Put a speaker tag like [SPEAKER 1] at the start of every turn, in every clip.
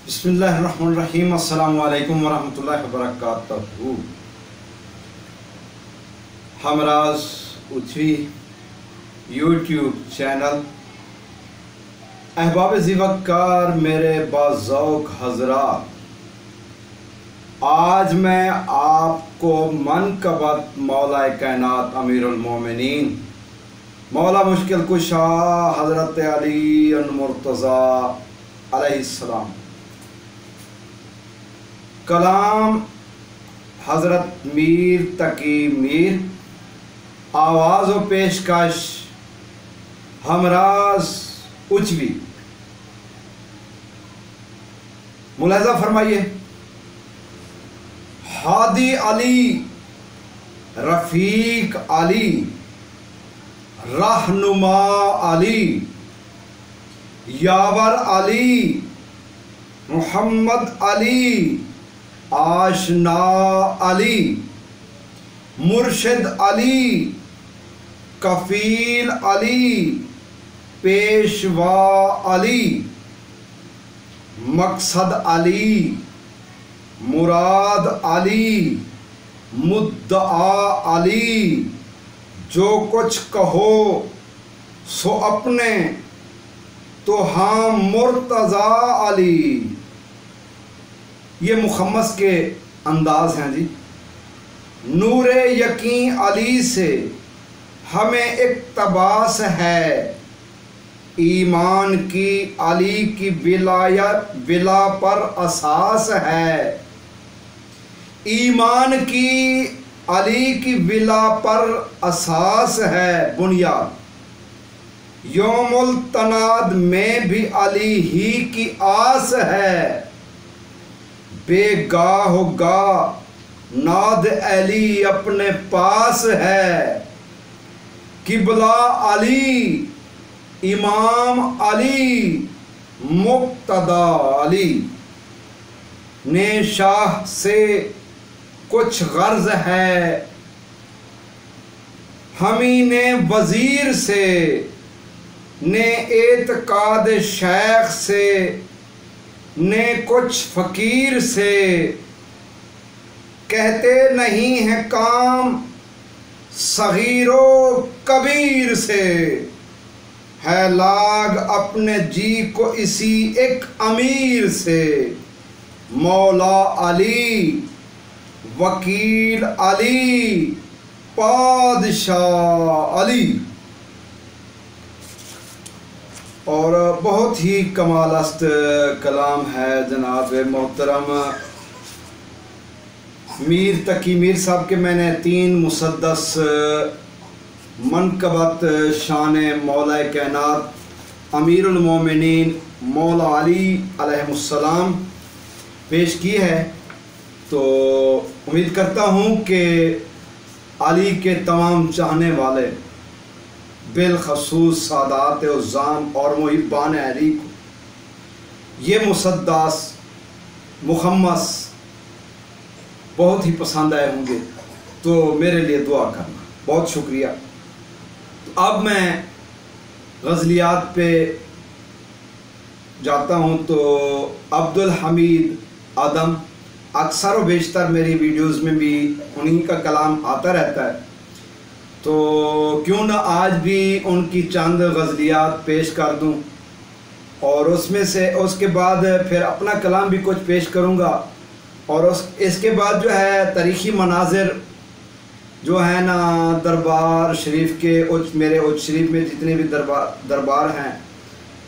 [SPEAKER 1] بسم اللہ الرحمن الرحیم۔ السلام علیکم ورحمۃ اللہ وبرکاتہ۔ ہمراز اتوی یوٹیوب چینل، احباب ذیوکار میرے باذوق حضرات، آج میں آپ کو منقبت مولا کائنات امیر المومنین مولا مشکل کشا حضرت علی المرتضیٰ علیہ السلام، کلام حضرت میر تقی میر، آواز و پیشکش ہمراز اچوی۔ ملاحظہ فرمائیے، ہادی علی، رفیق علی، رہنما علی، یاور علی، محمد علی، آشنا علی، مرشد علی، کفیل علی، پیشوا علی، مقصد علی، مراد علی، مدعا علی، جو کچھ کہو سو اپنے تو ہاں مرتضیٰ علی۔ یہ مخمس کے انداز ہیں جی۔ نور یقین علی سے ہمیں اقتباس ہے، ایمان کی علی کی ولایت بلا پر اساس ہے، ایمان کی علی کی ولا پر اساس ہے بنیاد، یوم التناد میں بھی علی ہی کی آس ہے، بے گاہ و گاہ ناد علی اپنے پاس ہے، قبلہ علی، امام علی، مقتدی علی، نے شاہ سے کچھ غرض ہے، ہمیں نے وزیر سے، نے اعتقاد شیخ سے، نے کچھ فقیر سے، کہتے نہیں ہیں کام صغیر و کبیر سے، ہے لاگ اپنے جی کو اسی ایک امیر سے، مولا علی، وکیل علی، پادشاہ علی۔ اور بہت ہی کمالست کلام ہے جناب محترم میر تقی میر صاحب کے۔ میں نے 3 مسدس منقبت شان مولا کائنات امیر المومنین مولا علی علیہ السلام پیش کی ہے، تو امید کرتا ہوں کہ علی کے تمام چاہنے والے بالخصوص سادات عظام اور محبان علی کو یہ مسدس مخمس بہت ہی پسند آئے ہوں گے، تو میرے لیے دعا کرنا۔ بہت شکریہ۔ اب میں غزلیات پہ جاتا ہوں، تو عبدالحمید آدم، اکثر و بیشتر میری ویڈیوز میں بھی انہی کا کلام آتا رہتا ہے، تو کیوں نہ آج بھی ان کی چند غزلیات پیش کر دوں، اور اس میں سے اس کے بعد پھر اپنا کلام بھی کچھ پیش کروں گا، اور اس کے بعد جو ہے تاریخی مناظر جو ہے نا دربار شریف کے، میرے اچ شریف میں جتنے بھی دربار ہیں،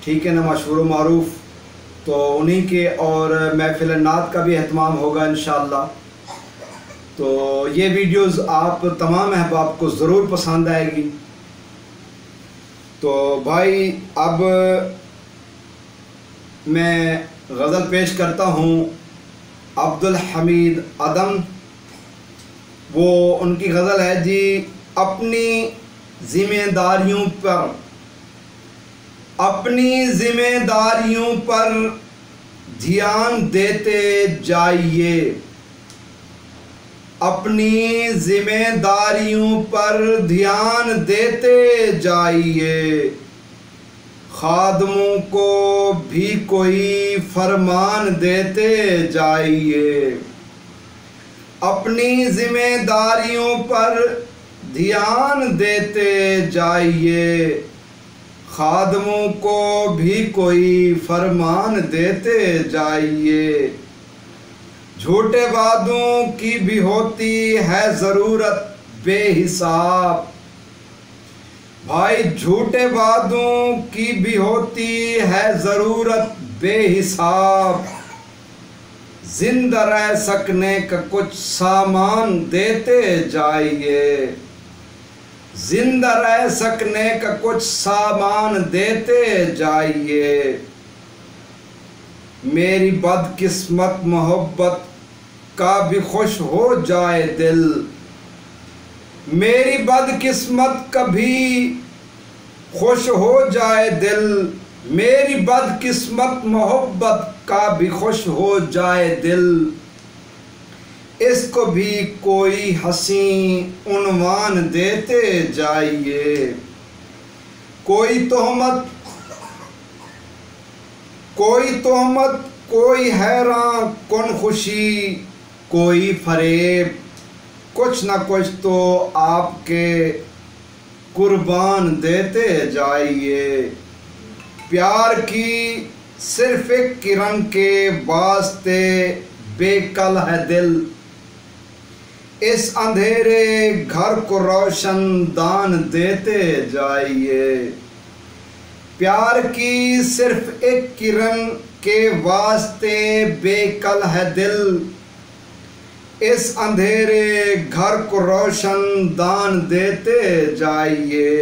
[SPEAKER 1] ٹھیک ہے نا، مشہور و معروف، تو انہی کے، اور محفل نعت کا بھی اہتمام ہوگا انشاءاللہ۔ تو یہ ویڈیوز آپ تمام احباب کو ضرور پسند آئے گی۔ تو بھائی اب میں غزل پیش کرتا ہوں عبدالحمید آدم، وہ ان کی غزل ہے جی، اپنی ذمہ داریوں پر دھیان دیتے جائیے، اپنی ذمہ داریوں پر دھیان دیتے جائیے، خادموں کو بھی کوئی فرمان دیتے جائیے، اپنی ذمہ داریوں پر دھیان دیتے جائیے، خادموں کو بھی کوئی فرمان دیتے جائیے۔ جھوٹے وعدوں کی بھی ہوتی ہے ضرورت بے حساب، بھائی جھوٹے وعدوں کی بھی ہوتی ہے ضرورت بے حساب، زندہ رہ سکنے کا کچھ سامان دیتے جائیے، زندہ رہ سکنے کا کچھ سامان دیتے جائیے۔ میری بدقسمت محبت کا بھی خوش ہو جائے دل، میری بدقسمت کا بھی خوش ہو جائے دل، میری بدقسمت محبت کا بھی خوش ہو جائے دل، اس کو بھی کوئی حسین عنوان دیتے جائیے۔ کوئی تہمت کوئی حیران کن خوشی، کوئی فریب، کچھ نہ کچھ تو آپ کے قربان دیتے جائیے۔ پیار کی صرف ایک کرن کے واسطے بے کل ہے دل، اس اندھیرے گھر کو روشن دان دیتے جائیے۔ پیار کی صرف ایک کرن کے واسطے بے کل ہے دل، اس اندھیرے گھر کو روشن دان دیتے جائیے۔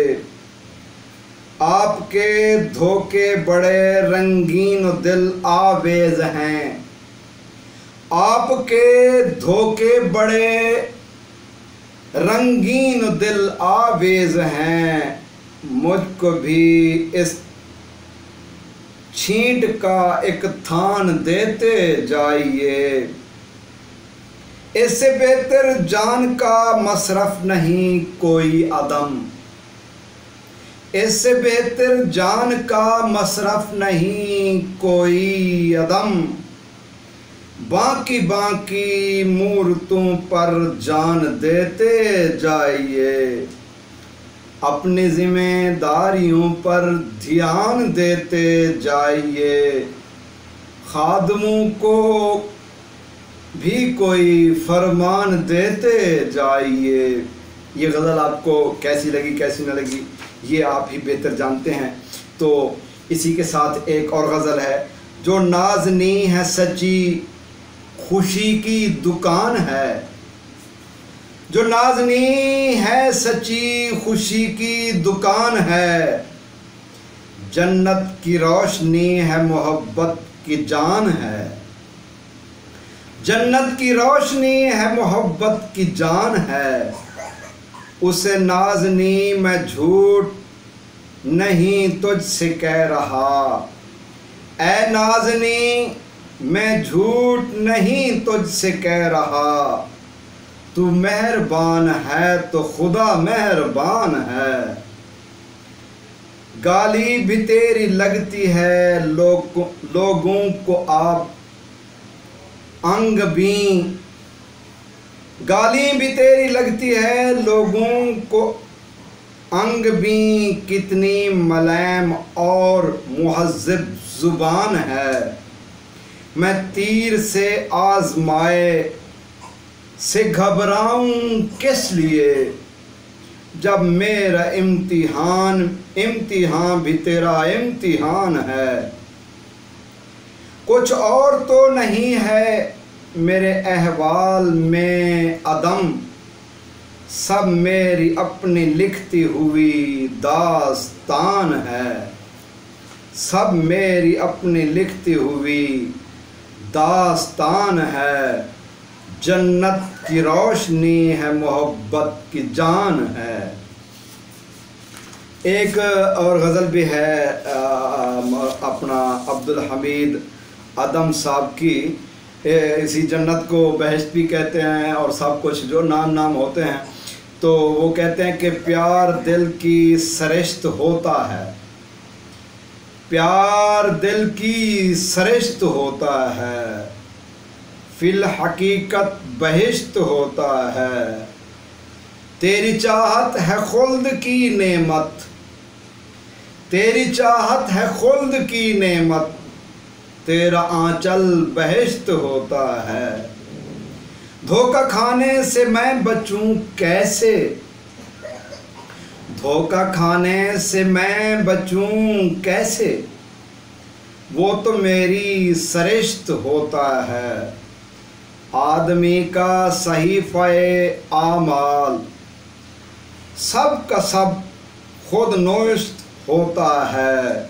[SPEAKER 1] آپ کے دھوکے بڑے رنگین و دل آویز ہیں، آپ کے دھوکے بڑے رنگین و دل آویز ہیں، مجھ کو بھی اس چھینٹ کا ایک تھان دیتے جائیے۔ اس سے بہتر جان کا مصرف نہیں کوئی عدم، اس سے بہتر جان کا مصرف نہیں کوئی عدم، باقی باقی مورتوں پر جان دیتے جائیے، اپنی ذمہ داریوں پر دھیان دیتے جائیے، خادموں کو بھی کوئی فرمان دیتے جائیے۔ یہ غزل آپ کو کیسی لگی کیسی نہ لگی یہ آپ ہی بہتر جانتے ہیں۔ تو اسی کے ساتھ ایک اور غزل ہے، جو نازنی ہے سچی خوشی کی دکان ہے، جو نازنی ہے سچی خوشی کی دکان ہے، جنت کی روشنی ہے محبت کی جان ہے، جنت کی روشنی ہے محبت کی جان ہے، اسے نازنی میں جھوٹ نہیں تجھ سے کہہ رہا، اے نازنی میں جھوٹ نہیں تجھ سے کہہ رہا، تو مہربان ہے تو خدا مہربان ہے، گالی بھی تیری لگتی ہے لوگوں کو آپ انگ بین، گالی بھی تیری لگتی ہے لوگوں کو انگ بین، کتنی ملائم اور مہذب زبان ہے، میں تیر سے آزمائے سے گھبراؤں کس لیے، جب میرا امتحان بھی تیرا امتحان ہے، کچھ اور تو نہیں ہے میرے احوال میں عدم، سب میری اپنی لکھتی ہوئی داستان ہے، سب میری اپنی لکھتی ہوئی داستان ہے، جنت کی روشنی ہے محبت کی جان ہے۔ ایک اور غزل بھی ہے اپنا عبدالحمید ادم صاحب کی، اسی جنت کو بہشت بھی کہتے ہیں اور سب کچھ جو نام ہوتے ہیں، تو وہ کہتے ہیں کہ پیار دل کی سرشت ہوتا ہے، پیار دل کی سرشت ہوتا ہے، فی الحقیقت بہشت ہوتا ہے۔ تیری چاہت ہے خلد کی نعمت، تیری چاہت ہے خلد کی نعمت، تیرا آنچل بہشت ہوتا ہے۔ دھوکہ کھانے سے میں بچوں کیسے، دھوکہ کھانے سے میں بچوں کیسے، وہ تو میری سرشت ہوتا ہے۔ آدمی کا صحیفہ اعمال سب کا سب خود نوشت ہوتا ہے،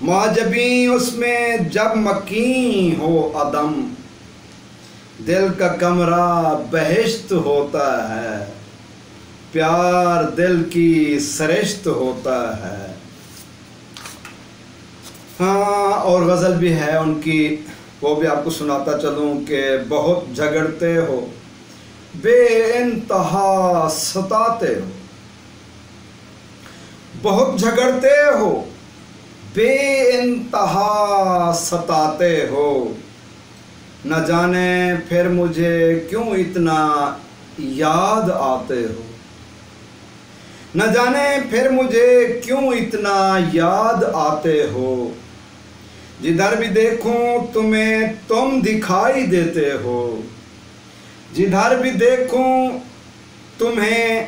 [SPEAKER 1] معجبیں اس میں جب مکین ہو عدم، دل کا کمرہ بہشت ہوتا ہے، پیار دل کی سرشت ہوتا ہے۔ ہاں اور غزل بھی ہے ان کی، وہ بھی آپ کو سناتا چلوں کہ بہت جھگڑتے ہو، بے انتہا ستاتے ہو، بہت جھگڑتے ہو، بے انتہا ستاتے ہو، نہ جانے پھر مجھے کیوں اتنا یاد آتے ہو، نہ جانے پھر مجھے کیوں اتنا یاد آتے ہو، جدھر بھی دیکھوں تمہیں تم دکھائی دیتے ہو، جدھر بھی دیکھوں تمہیں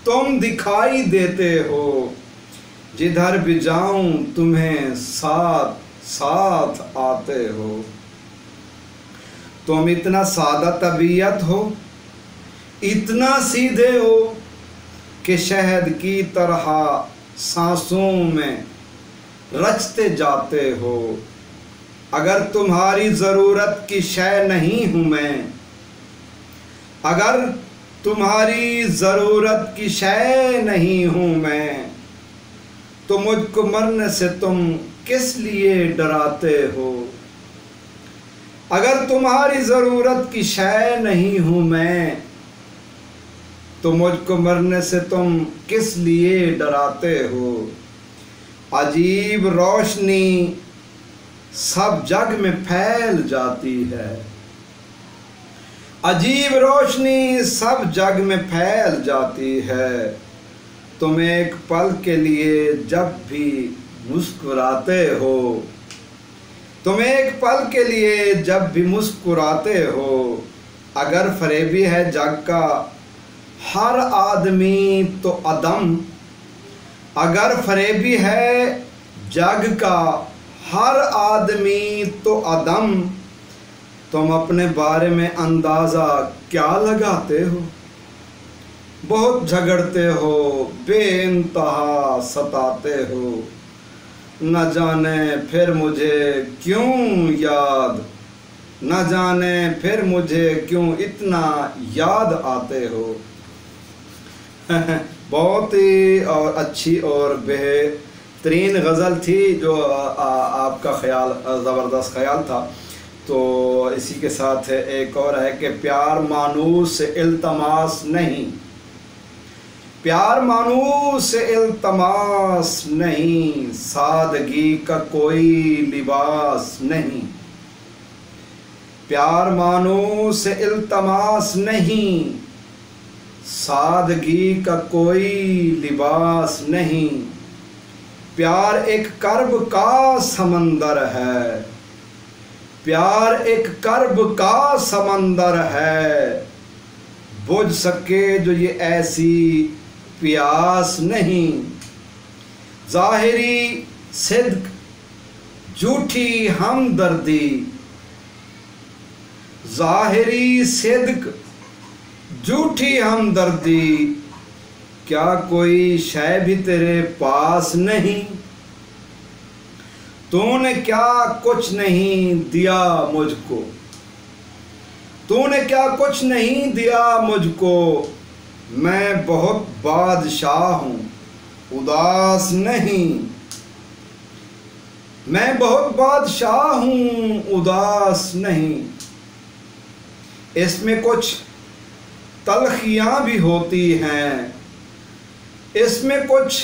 [SPEAKER 1] تم دکھائی دیتے ہو، جدھر بھی جاؤں تمہیں ساتھ ساتھ آتے ہو، تم اتنا سادہ طبیعت ہو، اتنا سیدھے ہو کہ شہد کی طرح سانسوں میں رچتے جاتے ہو، اگر تمہاری ضرورت کی شے نہیں ہوں میں، اگر تمہاری ضرورت کی شے نہیں ہوں میں، تو مجھ کو مرنے سے تم کس لیے ڈراتے ہو، اگر تمہاری ضرورت کی شے نہیں ہوں میں، تو مجھ کو مرنے سے تم کس لیے ڈراتے ہو، عجیب روشنی سب جگ میں پھیل جاتی ہے، عجیب روشنی سب جگ میں پھیل جاتی ہے، تم ایک پل کے لیے جب بھی مسکراتے ہو، تم ایک پل کے لیے جب بھی مسکراتے ہو، اگر فریبی ہے جگ کا ہر آدمی تو عدم، اگر فریبی ہے جگ کا ہر آدمی تو عدم، تم اپنے بارے میں اندازہ کیا لگاتے ہو، بہت جھگڑتے ہو، بے انتہا ستاتے ہو، نہ جانے پھر مجھے کیوں یاد، نہ جانے پھر مجھے کیوں اتنا یاد آتے ہو۔ بہت ہی اور اچھی اور بہترین غزل تھی جو آپ کا خیال زبردست خیال تھا۔ تو اسی کے ساتھ ایک اور ہے کہ پیار مانوس سے التماس نہیں، پیار مانوس سے التماس نہیں، سادگی کا کوئی لباس نہیں، پیار مانوس سے التماس نہیں، سادگی کا کوئی لباس نہیں، پیار ایک کرب کا سمندر ہے، پیار ایک کرب کا سمندر ہے، بجھ سکے جو یہ ایسی پیاس نہیں، ظاہری صدق جھوٹی ہمدردی، ظاہری صدق جھوٹی ہمدردی، کیا کوئی شے بھی تیرے پاس نہیں، تو نے کیا کچھ نہیں دیا مجھ کو، تو نے کیا کچھ نہیں دیا مجھ کو، میں بہت بادشاہ ہوں اداس نہیں، میں بہت بادشاہ ہوں اداس نہیں، اس میں کچھ تلخیاں بھی ہوتی ہیں، اس میں کچھ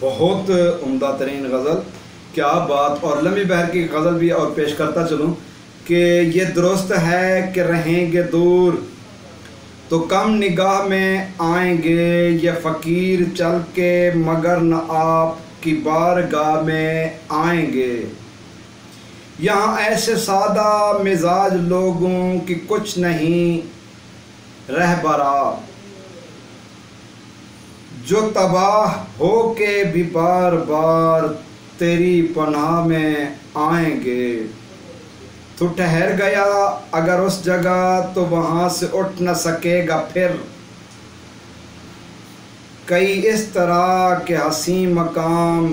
[SPEAKER 1] بہت عمدہ ترین غزل، کیا بات. اور لمبی بہر کی غزل بھی اور پیش کرتا چلوں کہ یہ درست ہے کہ رہیں گے دور تو کم نگاہ میں آئیں گے، یہ فقیر چل کے مگر نہ آپ کی بارگاہ میں آئیں گے. یہاں ایسے سادہ مزاج لوگوں کی کچھ نہیں رہبرا، جو تباہ ہو کے بھی بار بار تیری پناہ میں آئیں گے. تو ٹھہر گیا اگر اس جگہ تو وہاں سے اٹھ نہ سکے گا پھر، کئی اس طرح کے حسین مقام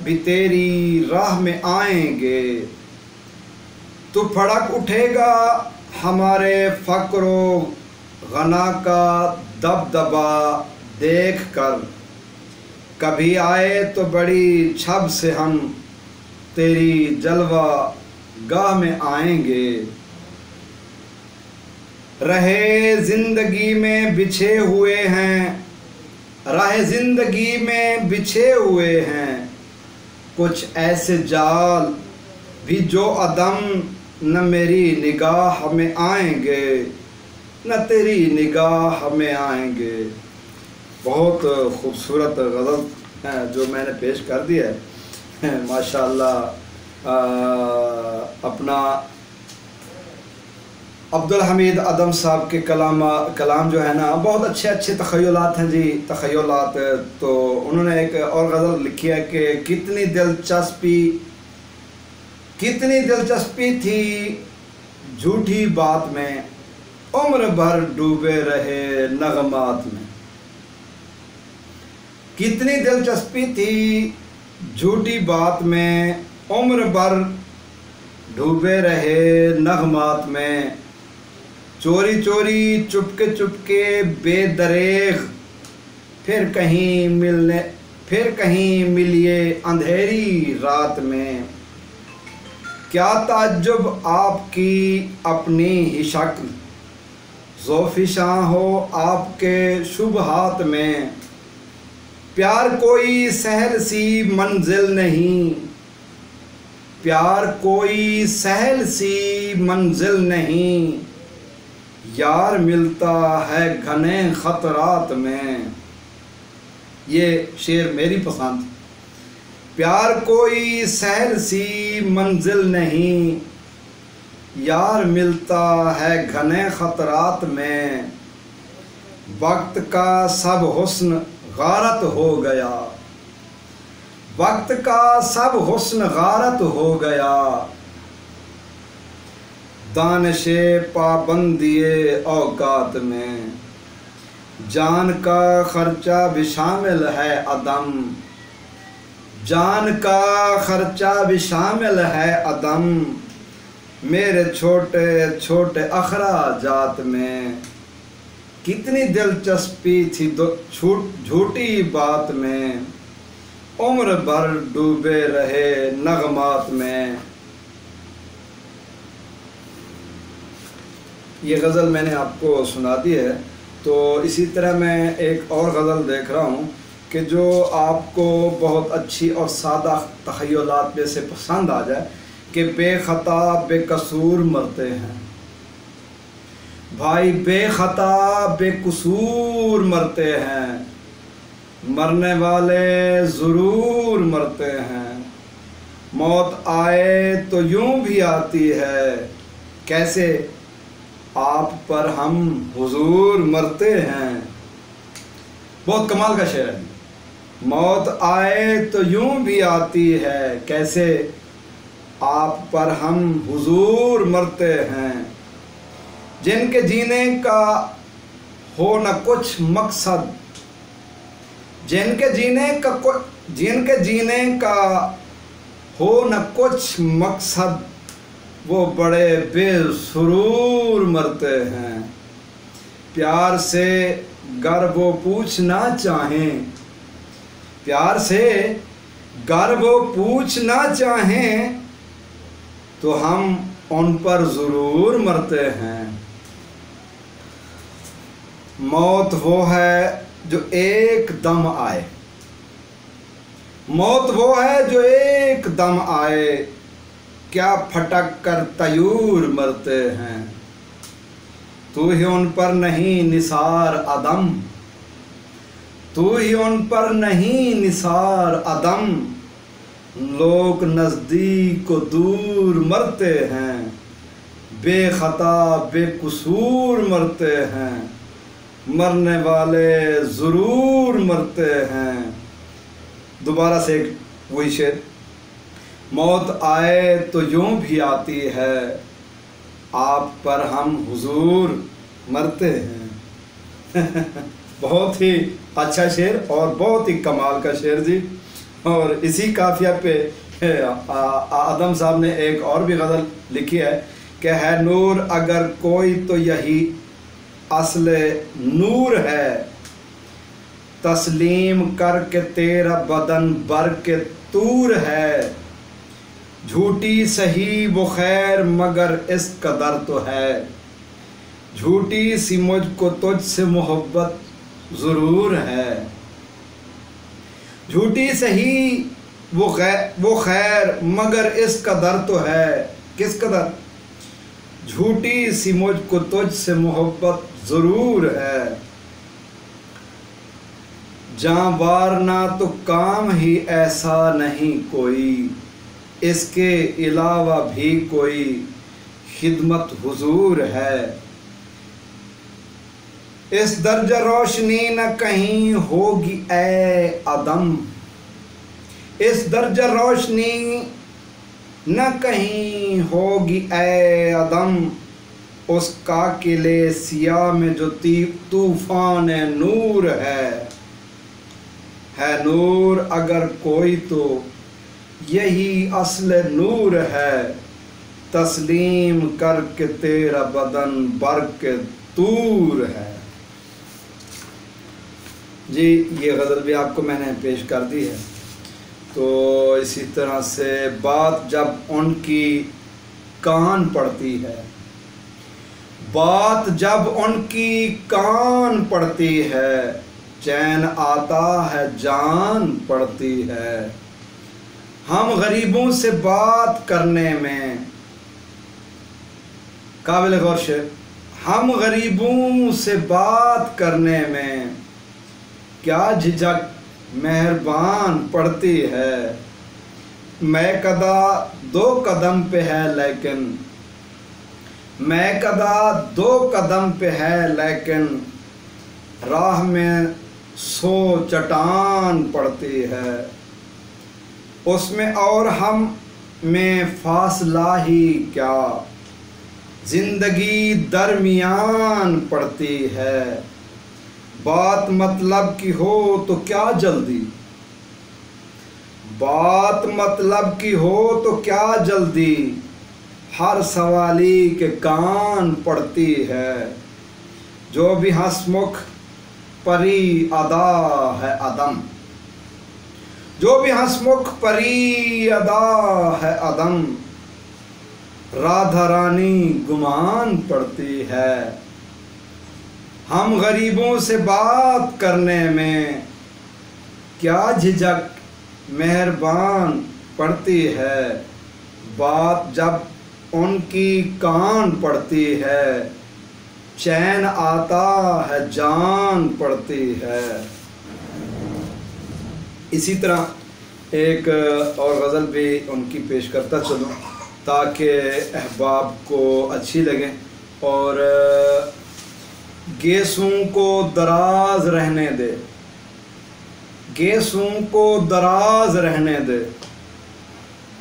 [SPEAKER 1] بھی تیری راہ میں آئیں گے. تو پھڑک اٹھے گا ہمارے فقر و غنا کا دبدبا دیکھ کر، کبھی آئے تو بڑی چھب سے ہم تیری جلوہ گاہ میں آئیں گے. رہے زندگی میں بچھے ہوئے ہیں، راہ زندگی میں بچھے ہوئے ہیں کچھ ایسے جال بھی جو عدم نہ میری نگاہ میں آئیں گے نہ تیری نگاہ میں آئیں گے. بہت خوبصورت غزل ہے جو میں نے پیش کر دی ہے. ماشاءاللہ اپنا عبدالحمید ادم صاحب کے کلام جو ہے نا بہت اچھے اچھے تخیلات ہیں جی، تخیلات. تو انہوں نے ایک اور غزل لکھی ہے کہ کتنی دلچسپی تھی جھوٹی بات میں، عمر بھر ڈوبے رہے نغمات میں. کتنی دلچسپی تھی جھوٹی بات میں، عمر بھر ڈوبے رہے نغمات میں. چوری چوری چپکے بے دریغ پھر کہیں ملیے اندھیری رات میں. کیا تعجب آپ کی اپنی ہی شکل، ذوفشاں ہو آپ کے شبہات میں. پیار کوئی سہل سی منزل نہیں، پیار کوئی سہل سی منزل نہیں، یار ملتا ہے گھنے خطرات میں. یہ شعر میری پسند. پیار کوئی سہل سی منزل نہیں، یار ملتا ہے گھنے خطرات میں. وقت کا سب حسن غارت ہو گیا، وقت کا سب حسن غارت ہو گیا. دانش پابندی اوقات میں جان کا خرچہ بھی شامل ہے عدم، جان کا خرچہ بھی شامل ہے عدم. میرے چھوٹے چھوٹے اخراجات میں کتنی دلچسپی تھی جھوٹی بات میں، عمر بھر ڈوبے رہے نغمات میں. یہ غزل میں نے آپ کو سنا دی ہے. تو اسی طرح میں ایک اور غزل دیکھ رہا ہوں کہ جو آپ کو بہت اچھی اور سادہ تخیلات میں سے پسند آ جائے کہ بے خطا بے قصور مرتے ہیں بھائی، بے خطا بے قصور مرتے ہیں، مرنے والے ضرور مرتے ہیں. موت آئے تو یوں بھی آتی ہے، کیسے آپ پر ہم حضور مرتے ہیں. بہت کمال کا شعر ہے. موت آئے تو یوں بھی آتی ہے، کیسے آپ پر ہم حضور مرتے ہیں. جن کے جینے کا ہو نہ کچھ مقصد، جن کے جینے کا ہو نہ کچھ مقصد، وہ بڑے بے سرور مرتے ہیں. پیار سے گر وہ پوچھنا چاہیں، پیار سے گر وہ پوچھنا چاہیں تو ہم ان پر ضرور مرتے ہیں. موت وہ ہے جو ایک دم آئے، موت وہ ہے جو ایک دم آئے، کیا پھٹک کر طیور مرتے ہیں، تو ہی ان پر نہیں نثار عدم، تو ہی ان پر نہیں نثار عدم، لوگ نزدیک و دور مرتے ہیں، بے خطا بے قصور مرتے ہیں، مرنے والے ضرور مرتے ہیں۔ دوبارہ سے وہی شعر، موت آئے تو یوں بھی آتی ہے، آپ پر ہم حضور مرتے ہیں۔ بہت ہی اچھا شعر اور بہت ہی کمال کا شعر جی۔ اور اسی قافیہ پہ آدم صاحب نے ایک اور بھی غزل لکھی ہے کہ ہے نور اگر کوئی تو یہی اصل نور ہے، تسلیم کر کے تیرا بدن بر کے طور ہے، جھوٹی سہی وہ خیر مگر اس قدر تو ہے، جھوٹی سی مجھ کو تجھ سے محبت ضرور ہے، جھوٹی سہی وہ خیر مگر اس قدر تو ہے، کس قدر؟ جھوٹی سی مجھ کو تجھ سے محبت ضرور ہے، جاں وارنا تو کام ہی ایسا نہیں کوئی، اس کے علاوہ بھی کوئی خدمت حضور ہے، اس درجہ روشنی نہ کہیں ہوگی اے عدم، اس درجہ روشنی نہ کہیں ہوگی اے عدم، اس کا قلعے سیاہ میں جو طوفان نور ہے نور اگر کوئی تو یہی اصل نور ہے، تسلیم کر کے تیرا بدن بر کے طور ہے۔ جی یہ غزل بھی آپ کو میں نے پیش کر دی ہے۔ تو اسی طرح سے بات جب ان کی کان پڑتی ہے، بات جب ان کی کان پڑتی ہے، چین آتا ہے جان پڑتی ہے، ہم غریبوں سے بات کرنے میں قابل غور شعر، ہم غریبوں سے بات کرنے میں کیا جھجک مہربان پڑتی ہے، میں قدا 2 قدم پہ ہے لیکن، میں قدا 2 قدم پہ ہے لیکن، راہ میں 100 چٹان پڑتی ہے، اس میں اور ہم میں فاصلہ ہی کیا، زندگی درمیان پڑتی ہے، بات مطلب کی ہو تو کیا جلدی، بات مطلب کی ہو تو کیا جلدی، ہر سوالی کے کان پڑتی ہے، جو بھی ہنسمکھ پری ادا ہے عدم، جو بھی ہنسمکھ پری ادا ہے عدم، رادھا رانی گمان پڑتی ہے، ہم غریبوں سے بات کرنے میں کیا جھجک مہربان پڑتی ہے، بات جب ان کی کان پڑتی ہے، چین آتا ہے جان پڑتی ہے۔ اسی طرح ایک اور غزل بھی ان کی پیش کرتا چلوں تاکہ احباب کو اچھی لگے، اور گیسوں کو دراز رہنے دے، گیسوں کو دراز رہنے دے،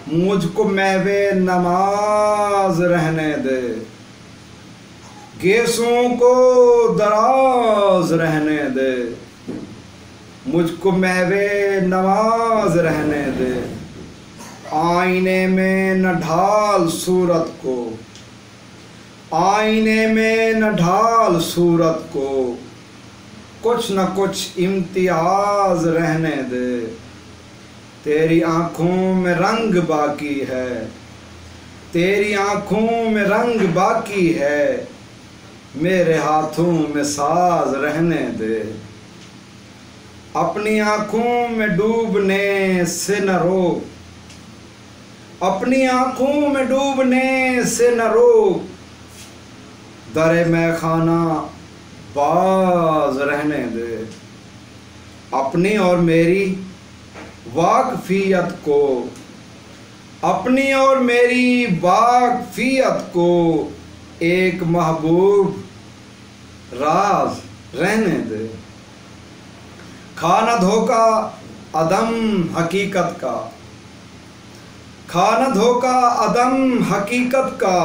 [SPEAKER 1] مجھ کو میوے نماز رہنے دے، گیسوں کو دراز رہنے دے، مجھ کو میوے نواز رہنے دے، آئینے میں نہ ڈھال صورت کو، آئینے میں نہ ڈھال صورت کو، کچھ نہ کچھ امتیاز رہنے دے، تیری آنکھوں میں رنگ باقی ہے، تیری آنکھوں میں رنگ باقی ہے، میرے ہاتھوں میں ساز رہنے دے، اپنی آنکھوں میں ڈوبنے سے نہ رو، اپنی آنکھوں میں ڈوبنے سے نہ رو، در میں خانہ باز رہنے دے۔ اپنی اور میری واقفیت کو، اپنی اور میری واقفیت کو ایک محبوب راز رہنے دے۔ کھانا دھوکا عدم حقیقت کا، کھانا دھوکا عدم حقیقت کا،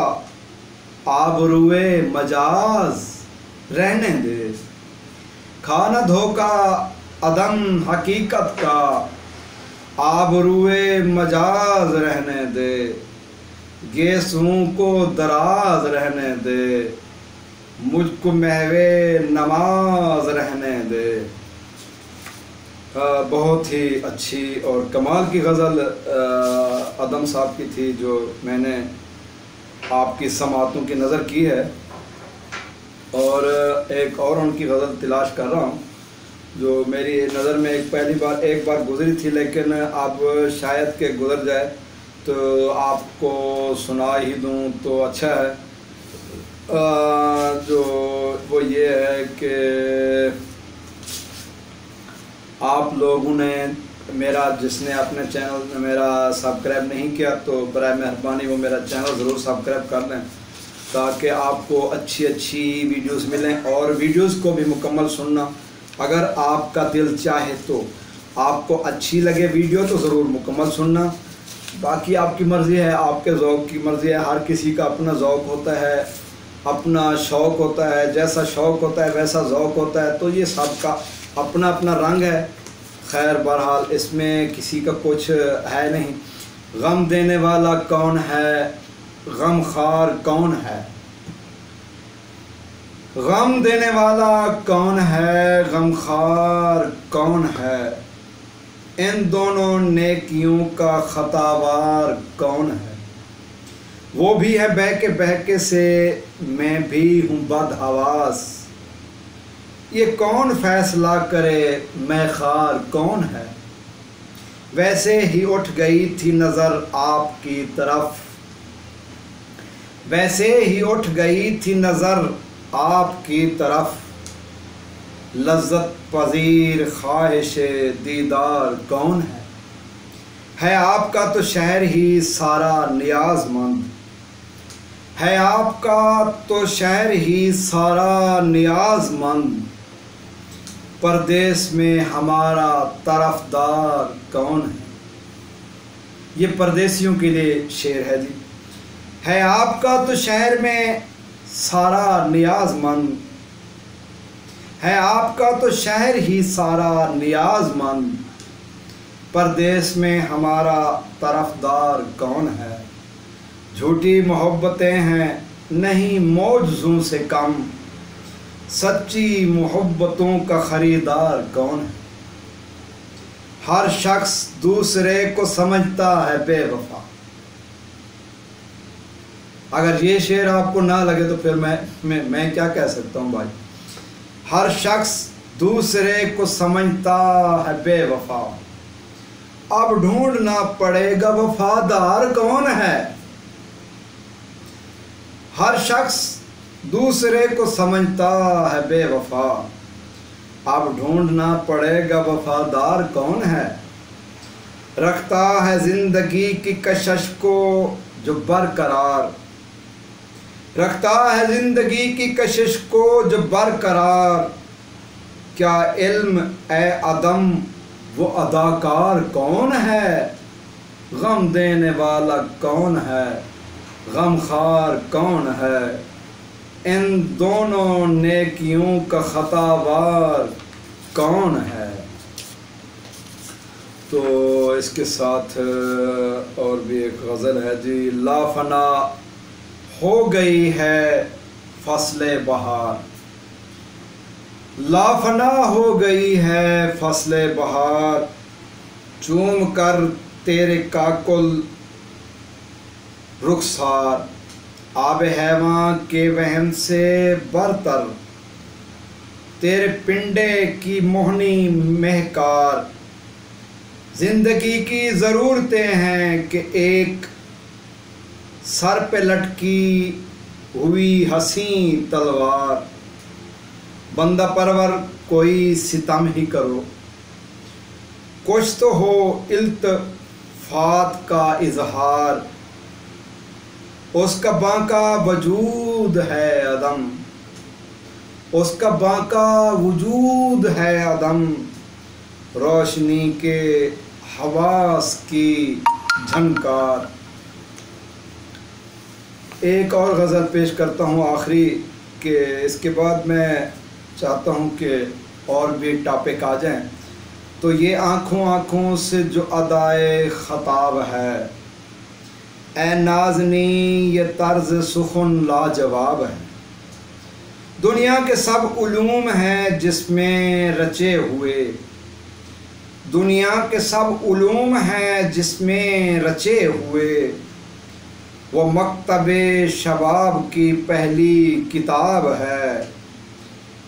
[SPEAKER 1] آبروئے مجاز رہنے دے۔ کھانا دھوکا عدم حقیقت کا، آبروئے مجاز رہنے دے، گیسوں کو دراز رہنے دے، مجھ کو محوے نماز رہنے دے۔ بہت ہی اچھی اور کمال کی غزل ادم صاحب کی تھی، جو میں نے آپ کی سماعتوں کی نظر کی ہے، اور ایک اور ان کی غزل تلاش کر رہا ہوں جو میری نظر میں ایک بار گزری تھی، لیکن اب شاید کہ گزر جائے تو آپ کو سنا ہی دوں تو اچھا ہے۔ جو وہ یہ ہے کہ آپ لوگوں نے جس نے اپنے چینل میں میرا سبسکرائب نہیں کیا تو برائے مہربانی وہ میرا چینل ضرور سبسکرائب کر لیں، تاکہ آپ کو اچھی ویڈیوز ملیں، اور ویڈیوز کو بھی مکمل سننا۔ اگر آپ کا دل چاہے تو آپ کو اچھی لگے ویڈیو تو ضرور مکمل سننا، باقی آپ کی مرضی ہے، آپ کے ذوق کی مرضی ہے۔ ہر کسی کا اپنا ذوق ہوتا ہے، اپنا شوق ہوتا ہے، جیسا شوق ہوتا ہے ویسا ذوق ہوتا ہے، تو یہ سب کا اپنا اپنا رنگ ہے۔ خیر بہرحال اس میں کسی کا کچھ ہے نہیں۔ غم دینے والا کون ہے، غم خار کون ہے، غم دینے والا کون ہے، غم خار کون ہے، ان دونوں نیکیوں کا خطاوار کون ہے، وہ بھی ہے بہکے سے، میں بھی ہوں بدحواس، یہ کون فیصلہ کرے میں خار کون ہے، ویسے ہی اٹھ گئی تھی نظر آپ کی طرف، ویسے ہی اٹھ گئی تھی نظر آپ کی طرف، لذت پذیر خواہش دیدار کون ہے آپ کا تو شہر ہی سارا نیاز مند، ہے آپ کا تو شہر ہی سارا نیاز مند، پردیس میں ہمارا طرفدار کون ہے۔ یہ پردیسیوں کے لیے شعر ہے جی۔ ہے آپ کا تو شہر میں سارا نیاز مند، ہے آپ کا تو شہر ہی سارا نیاز مند، پردیس میں ہمارا طرفدار کون ہے، جھوٹی محبتیں ہیں نہیں معجزوں سے کم، سچی محبتوں کا خریدار کون ہے، ہر شخص دوسرے کو سمجھتا ہے بے وفا۔ اگر یہ شعر آپ کو نہ لگے تو پھر میں کیا کہہ سکتا ہوں بھائی۔ ہر شخص دوسرے کو سمجھتا ہے بے وفا، اب ڈھونڈنا پڑے گا وفادار کون ہے، ہر شخص دوسرے کو سمجھتا ہے بے وفا، اب ڈھونڈنا پڑے گا وفادار کون ہے، رکھتا ہے زندگی کی کشش کو جو برقرار، رکھتا ہے زندگی کی کشش کو جو برقرار، کیا علم اے عدم وہ اداکار کون ہے، غم دینے والا کون ہے، غم خار کون ہے، ان دونوں نیکیوں کا خطاوار کون ہے۔ تو اس کے ساتھ اور بھی ایک غزل ہے جی۔ لافنا ہو گئی ہے فصل بہار، لافنا ہو گئی ہے فصل بہار، چوم کر تیرے کاکل رخسار، آب حیواں کے وہن سے برتر، تیرے پنڈے کی موہنی مہکار، زندگی کی ضرورتیں ہیں کہ ایک سر پہ لٹکی ہوئی حسین تلوار، بندہ پرور کوئی ستم ہی کرو، کچھ تو ہو التفات کا اظہار، اس کا باقا وجود ہے عدم، اس کا باقا وجود ہے عدم، روشنی کے حواس کی جھنکار۔ ایک اور غزل پیش کرتا ہوں آخری، کہ اس کے بعد میں چاہتا ہوں کہ اور بھی ٹاپک آ جائیں۔ تو یہ آنکھوں آنکھوں سے جو ادائے خطاب ہے، اے نازنی یہ طرز سخن لاجواب ہے، دنیا کے سب علوم ہیں جس میں رچے ہوئے، دنیا کے سب علوم ہیں جس میں رچے ہوئے، وہ مکتب شباب کی پہلی کتاب ہے،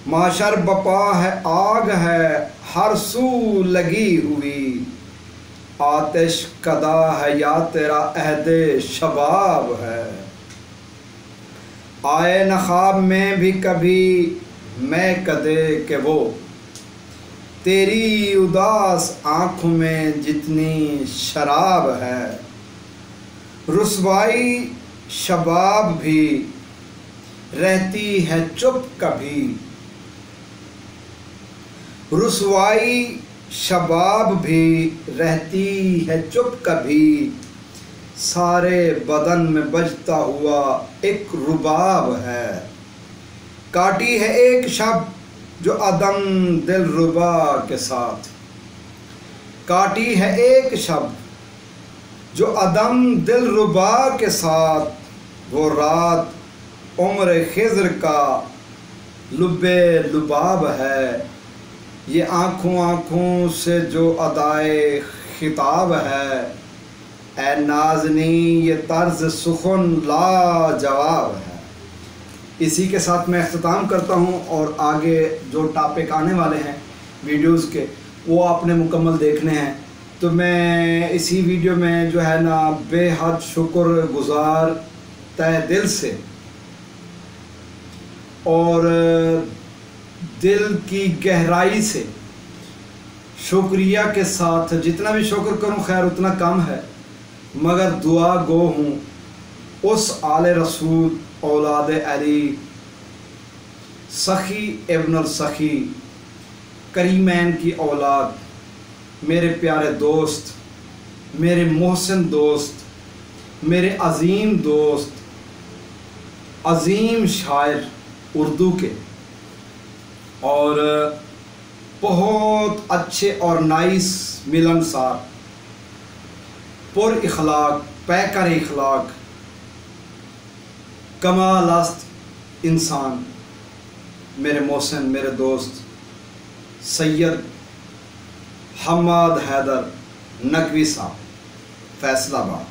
[SPEAKER 1] معاشر بپا ہے آگ ہے ہر سو لگی ہوئی، آتش کدا ہے یا تیرا عہد شباب ہے، آئے نہ خواب میں بھی کبھی میں کدے کہ وہ، تیری اداس آنکھوں میں جتنی شراب ہے، رسوائی شباب بھی رہتی ہے چپ کبھی، رسوائی شباب بھی رہتی ہے چپ کبھی، سارے بدن میں بجتا ہوا ایک رباب ہے، کاٹی ہے ایک شب جو عدم دل ربا کے ساتھ، کاٹی ہے ایک شب جو عدم دل ربا کے ساتھ، وہ رات عمر خضر کا لب لباب ہے، یہ آنکھوں آنکھوں سے جو ادائے خطاب ہے، اے نازنی یہ طرز سخن لاجواب ہے۔ اسی کے ساتھ میں اختتام کرتا ہوں، اور آگے جو ٹاپک آنے والے ہیں ویڈیوز کے وہ آپ نے مکمل دیکھنے ہیں۔ تو میں اسی ویڈیو میں جو ہے نا بے حد شکر گزار تہ دل سے اور دل کی گہرائی سے شکریہ کے ساتھ، جتنا بھی شکر کروں خیر اتنا کم ہے، مگر دعا گو ہوں اس آل رسول اولاد علی سخی ابن السخی کریمین کی اولاد، میرے پیارے دوست، میرے محسن دوست، میرے عظیم دوست، عظیم شاعر اردو کے، اور بہت اچھے اور نائس ملنسار، پر اخلاق، پیکر اخلاق، کمال است انسان، میرے محسن، میرے دوست سید حماد حیدر نقوی صاحب فیصل آباد،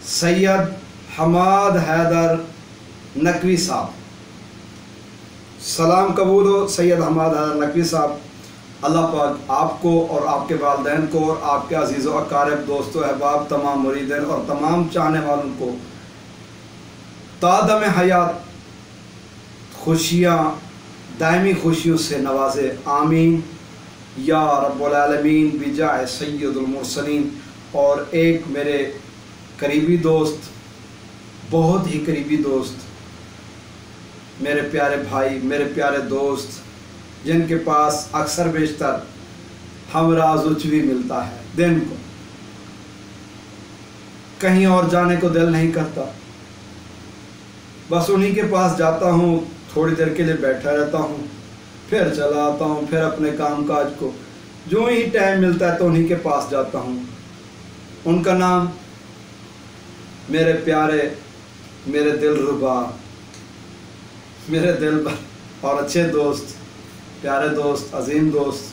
[SPEAKER 1] سید حماد حیدر نقوی صاحب، سلام قبول ہو سید حماد حیدر نقوی صاحب۔ اللہ پاک آپ کو اور آپ کے والدین کو اور آپ کے عزیز و اقارب، دوست و احباب، تمام مریدین اور تمام چاہنے والوں کو تا دم حیات خوشیاں، دائمی خوشیوں سے نوازے، آمین یا رب العالمین بجاہ سید المرسلین۔ اور ایک میرے قریبی دوست، بہت ہی قریبی دوست، میرے پیارے بھائی، میرے پیارے دوست، جن کے پاس اکثر بیشتر ہمراز بھی ملتا ہے، دن کو کہیں اور جانے کو دل نہیں کرتا، بس انہی کے پاس جاتا ہوں، تھوڑی دیر کے لیے بیٹھا رہتا ہوں، پھر چلا آتا ہوں، پھر اپنے کام کاج کو جو ہی ٹائم ملتا ہے تو انہی کے پاس جاتا ہوں۔ ان کا نام میرے پیارے، میرے دل ربا، میرے دل بر اور اچھے دوست، پیارے دوست، عظیم دوست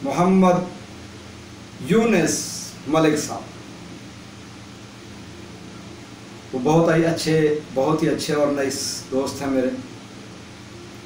[SPEAKER 1] محمد یونس ملک صاحب، وہ بہت ہی اچھے اور نائس دوست ہیں میرے،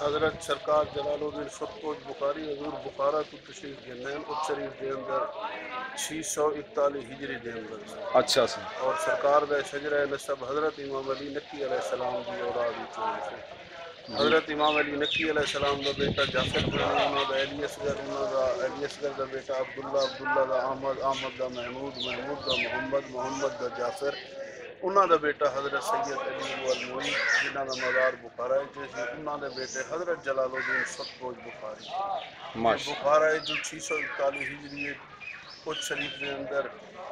[SPEAKER 2] حضرت سرکار جلال الدین سرخپوش بخاری حضور بخارا تو تشریف گندین اس شریف دے اندر 641 ہجری دے اندر
[SPEAKER 1] اچھا سر
[SPEAKER 2] اور سرکار دے شجرہ نسب حضرت امام علی نقی علیہ السلام دی اولاد وچوں سے حضرت امام علی نقی علیہ السلام دا بیٹا جعفر بن انہاں دا علی اصغر انہاں دا علی اصغر دا بیٹا عبداللہ دا احمد دا محمود دا محمد دا جعفر انہاں دا بیٹا حضرت سید علی المعید جنہاں دا مزار بخارا ہے انہاں دے بیٹے حضرت جلال الدین سرخپوش بخاری یہ بخارا ہے جو 641 ہجری اچ شریف دے اندر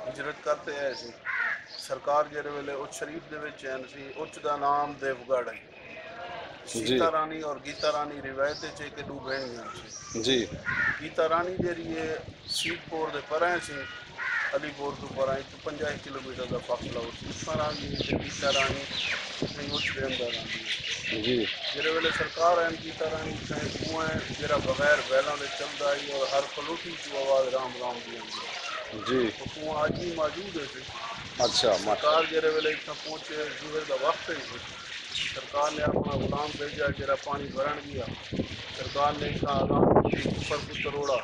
[SPEAKER 2] ہجرت کرتے ہیں سی سرکار جڑے ویلے اچ شریف دے وچ ہیں سی اچ دا نام دیوگڑھ ہے سیتا رانی اور گیتا رانی روایت ہے کہ دو بہنیاں سی
[SPEAKER 1] جی
[SPEAKER 2] گیتا رانی جڑی ہے سیت پور دے پرائیں سی علی پور تو پرائیں 50 کلومیٹر دا فاصلہ ہو سی پر آندی ہے گیتا رانی اتھیں اچ دے اندر آندی ہے
[SPEAKER 1] جی
[SPEAKER 2] جڑے ویلے سرکار ہیں گیتا رانی اتھیں کنویں جڑا بغیر بیلاں دے چلدا ہے اور ہر پلوٹی چ آواز رام رام دی آندی ہے
[SPEAKER 1] جی
[SPEAKER 2] وہ کنواں اج بھی موجود ہے سی
[SPEAKER 1] اچھا
[SPEAKER 2] سرکار جڑے ویلے اتنا پہنچے ظہر دا وقت ہے سرکار نے اپنا غلام بھیجا جڑا پانی بھرن گیا سرکار نے اتنا اعلان کی اوپر کو کروڑا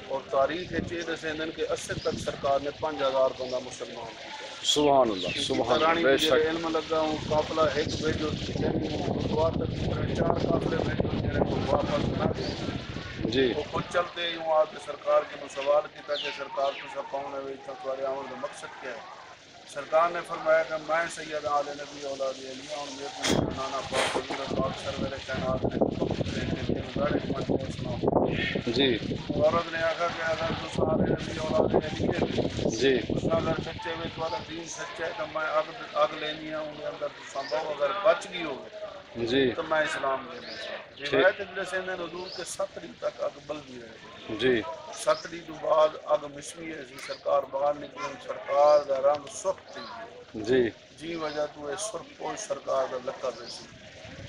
[SPEAKER 2] اور تاریخ یہ دسیندن کہ 80 تک سرکار نے 5000 بندہ مسلمان کیا
[SPEAKER 1] سبحان اللہ
[SPEAKER 2] گیتا
[SPEAKER 1] سبحان اللہ
[SPEAKER 2] رانی
[SPEAKER 1] بے
[SPEAKER 2] کو جڑے
[SPEAKER 1] شک
[SPEAKER 2] علم لگا ہوں قافلہ ایک بھیجو یعنی گردوار تک اتنے 4 قافلے بھیجو جڑے کو واپس نہ گئے
[SPEAKER 1] جی
[SPEAKER 2] وہ خود چلتے یوں آ کے سرکار کے سوال کیا کہ سرکار تو سب کون ہے اتنا تمہارے آمد کا مقصد کیا ہے سرکار نے فرمایا کہ میں سید آل نبی اولاد علی ہوں میرے کو میرے نانا پاک حضور پاک سرور کائنات نے حکم دیتے ہیں کہ دیوگڑھ میں پہنچنا
[SPEAKER 1] جی
[SPEAKER 2] عورت نے آخا کہ اگر تو سارے نبی اولاد علی ہے
[SPEAKER 1] جی
[SPEAKER 2] اس اگر سچے میں تمہارا دین سچا ہے تو میں اگ لینی ہوں ان کے اندر تو سنبھو اگر بچ گئی ہوگی
[SPEAKER 1] جی
[SPEAKER 2] تو میں اسلام دینا چاہوں
[SPEAKER 1] ٹھیک
[SPEAKER 2] روایت جیسے حضور کے 7 تک اگ بلدی رہے
[SPEAKER 1] جی
[SPEAKER 2] 7 تو بعد اگ مشوی ہے سرکار باہر نکلی سرکار دا رنگ سرخ تھی
[SPEAKER 1] جی
[SPEAKER 2] جی وجہ تو یہ سرخپوش سرکار دا لقب ہے
[SPEAKER 1] جی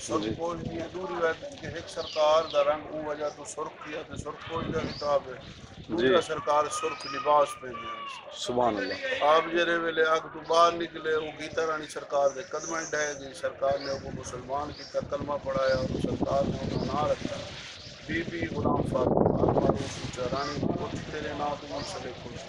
[SPEAKER 2] سرخپوش دی دور روایت کہ ایک سرکار دا رنگ او وجہ تو سرخ کیا تے سرخپوش دا خطاب ہے
[SPEAKER 1] جی
[SPEAKER 2] دوسرا سرکار سرخ لباس پہنے ہیں
[SPEAKER 1] سبحان اللہ
[SPEAKER 2] آپ جرے ویلے اگ تو باہر نکلے وہ گیتا رانی سرکار دے قدمیں ڈھے گئی سرکار نے وہ مسلمان کی کلمہ پڑھایا اور سرکار نے انہوں نہ رکھا بی بی غلام فاطمہ معروف رانی کچھ تیرے نام تو منسلک کچھ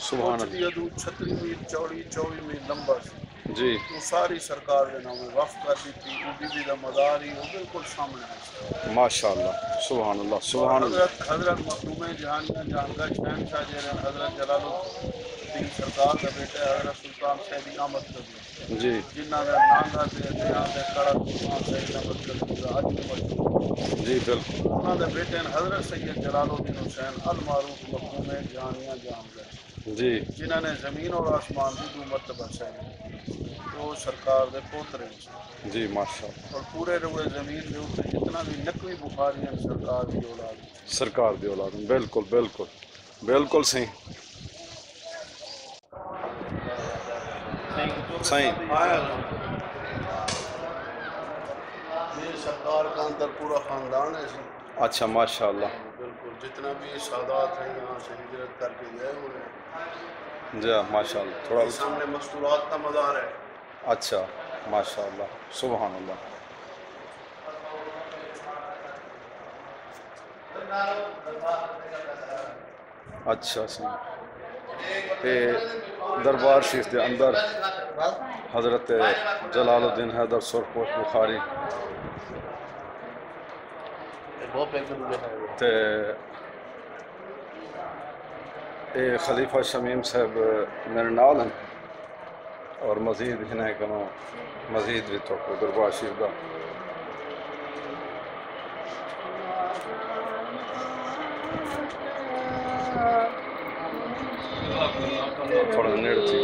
[SPEAKER 1] سبحان
[SPEAKER 2] کچھ دی
[SPEAKER 1] اللہ
[SPEAKER 2] حدود 36 میل چوڑی 24 میل لمبا سی
[SPEAKER 1] جی
[SPEAKER 2] وہ ساری سرکار دے نام وقف کر دی تھی وہ بی بی دا مزار ہی وہ بالکل سامنے سی
[SPEAKER 1] ماشاء اللہ سبحان اللہ
[SPEAKER 2] اور
[SPEAKER 1] سبحان اللہ
[SPEAKER 2] حضرت مخدوم جہانیاں جہانگاہ شہنشاہ جیرن حضرت جلال الدین سرکار دا بیٹا ہے حضرت سلطان سیدی احمد قدوی
[SPEAKER 1] جی
[SPEAKER 2] جنہ دا نانگا تے دیان دے کڑا سلطان سیدی احمد قدوی دا اج بھی مشہور
[SPEAKER 1] جی بالکل
[SPEAKER 2] انہاں دے بیٹے ہیں حضرت سید جلال الدین حسین المعروف مخدوم جہانیاں جہانگاہ
[SPEAKER 1] جی
[SPEAKER 2] جنہاں نے زمین اور آسمان دی 2 مرتبہ سہی وہ سرکار دے پوترے ہیں
[SPEAKER 1] جی ماشاء اللہ
[SPEAKER 2] اور پورے روئے زمین دے اوپر جتنا بھی نقوی بخاری ہیں سرکار دی اولاد ہیں
[SPEAKER 1] سرکار دی اولاد بالکل بالکل بالکل صحیح صحیح
[SPEAKER 2] یہ سرکار کا اندر پورا خاندان ہے سی
[SPEAKER 1] اچھا ماشاء اللہ
[SPEAKER 2] بالکل جتنا بھی سادات ہیں یہاں سے ہجرت کر کے گئے ہوئے ہیں
[SPEAKER 1] جی ماشاء اللہ تھوڑا
[SPEAKER 2] یہ سامنے مستورات کا مزار ہے
[SPEAKER 1] اچھا ماشاء اللہ سبحان اللہ اچھا صحیح دربار شریف کے اندر حضرت جلال الدین حیدر سرخپوش بخاری تے اے خلیفہ شمیم صاحب میرے نال ہیں اور مزید ہنے کنو مزید بھی تو دربار شریف دا تھوڑا نیڑ تھی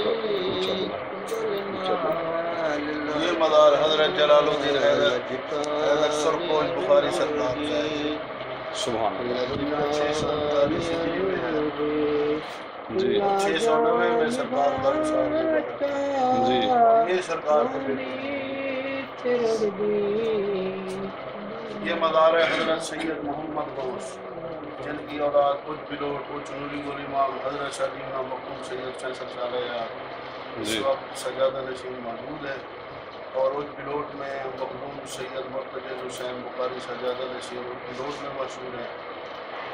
[SPEAKER 2] یہ مزار حضرت جلال الدین حیدر سرخپوش بخاری سرکار کا ہے
[SPEAKER 1] سبحان اللہ
[SPEAKER 2] 639 ہجری میں ہے
[SPEAKER 1] جی
[SPEAKER 2] 690 میں سرکار کا وصال
[SPEAKER 1] جی
[SPEAKER 2] یہ سرکار کے بیٹے یہ مزار ہے حضرت سید محمد غوث جن کی اولاد کچھ بلوٹ کچھ نوری گل امام حضرت شادیمہ مقبول سید فیصل صالح اس
[SPEAKER 1] جی
[SPEAKER 2] وقت سجادہ نشین موجود ہے اور اس پلوٹ میں مخدوم سید مرتضی حسین بخاری سجادہ نشین اس پلوٹ میں مشہور ہے،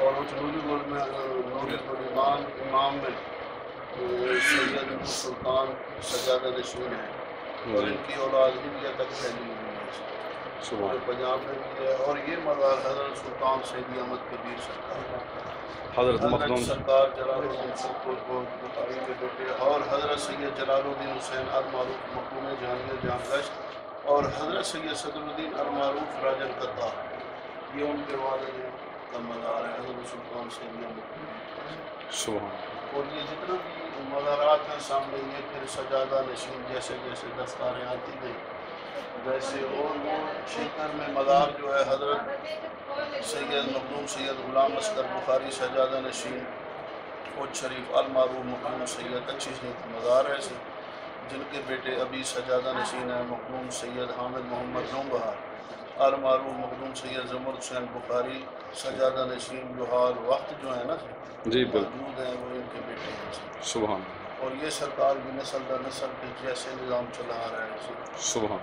[SPEAKER 2] اور اس نوری گل میں نوری گلمان امام میں سید سلطان سجادہ نشین ہے، اور ان کی اولاد انڈیا تک پھیلی ہوئی ہے، پورے پنجاب میں بھی ہے۔ اور یہ مزار حضرت سلطان سیدی احمد کبیر سرکار،
[SPEAKER 3] حضرت مخدوم
[SPEAKER 2] سرکار جلال الدین سلطان بخاری کے بیٹے، اور حضرت سید جلال الدین حسین المعروف مقدوم جہانگیر جہاں گشت، اور حضرت سید صدر الدین المعروف راجن قطع، یہ ان کے والد کا مزار ہے حضرت سلطان سیدی احمد کبیر۔
[SPEAKER 3] سبحان
[SPEAKER 2] اور یہ جتنا بھی مزارات ہیں سامنے، یہ پھر سجادہ نشین جیسے جیسے دستاریں آتی گئی ویسے، اور وہ شیکر میں مزار جو ہے حضرت سید مخدوم سید غلام اصغر بخاری سجادہ نشین فوج شریف المعروف مخدوم سید اچھی مزار ایسے جن کے بیٹے ابھی سجادہ نشین ہیں، مخدوم سید حامد محمد نوم بہار المعروف مخدوم سید زمر حسین بخاری سجادہ نشین، جو حال وقت جو ہے نا
[SPEAKER 3] جی بالکل
[SPEAKER 2] موجود ہیں، وہ ان کے بیٹے ہیں۔
[SPEAKER 3] سبحان
[SPEAKER 2] اور یہ سرکار بھی نسل در نسل کے جیسے نظام چلا آ رہا ہے۔
[SPEAKER 3] سبحان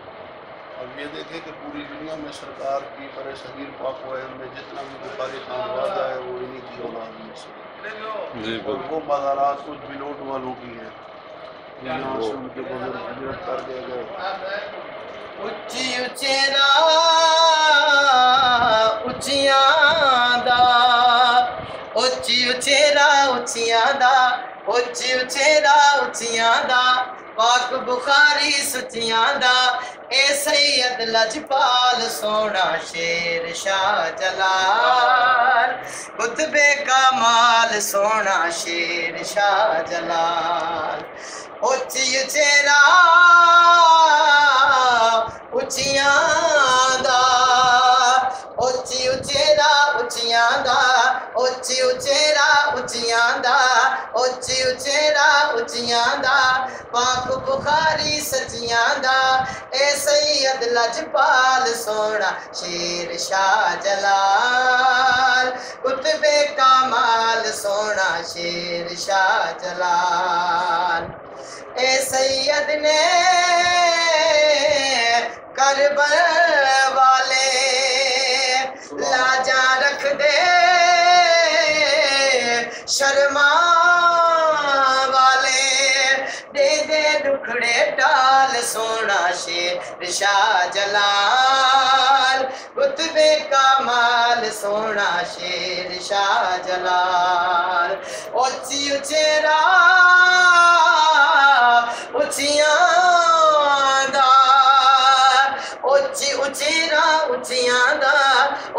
[SPEAKER 2] اب یہ دیکھیں کہ پوری دنیا میں سرکار کی برے صغیر پاک وائل میں جتنا بھی بخاری خانواد ہے وہ انہی کی اولاد میں سے،
[SPEAKER 3] جی
[SPEAKER 2] اور
[SPEAKER 3] بالکل
[SPEAKER 2] وہ مزارات کچھ بلوٹ والوں کی ہیں، یہاں سے ان کے بزرگ ہجرت کر دے گئے۔
[SPEAKER 4] اچھی اچیرا اچیاں دا، اچھی اچیرا اچیاں دا، اچھی اچیرا اچیاں دا، پاک بخاری سچیاں دا، اے سید لجپال سونا شیر شاہ جلال، قطب کمال سونا شیر شاہ جلال، اچھی اچیرا اچیاں دا، اچھی اچیرا اچیاں دا، اچھی اچیرا اچیاں دا، اچھی اچیرا اچیاں دا، پاک بخاری سچیاں دا، اے سید لجپال سونا شیر شاہ جلال، قطب کمال سونا شیر شاہ جلال، اے سید نے کربل والے لاجاں رکھ دے شرما والے، دے دے دکھڑے ڈال سونا شیر شاہ جلال، قطب کمال سونا شیر شاہ جلال، اچھی اچیرا اچیاں دا، اچھی اچیرا اچیاں دا،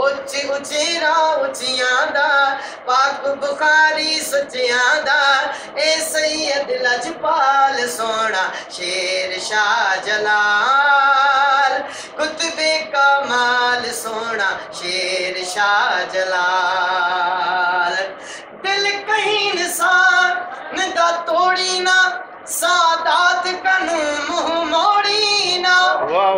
[SPEAKER 4] اچھی اچیرا اچیاں دا، پاک بخاری سچیاں دا، اے سید لجپال سونا شیر شاہ جلال، قطب کمال سونا شیر شاہ جلال، دل کہیں انسان دا توڑی نہ، سادات کنو منہ موڑی نہ،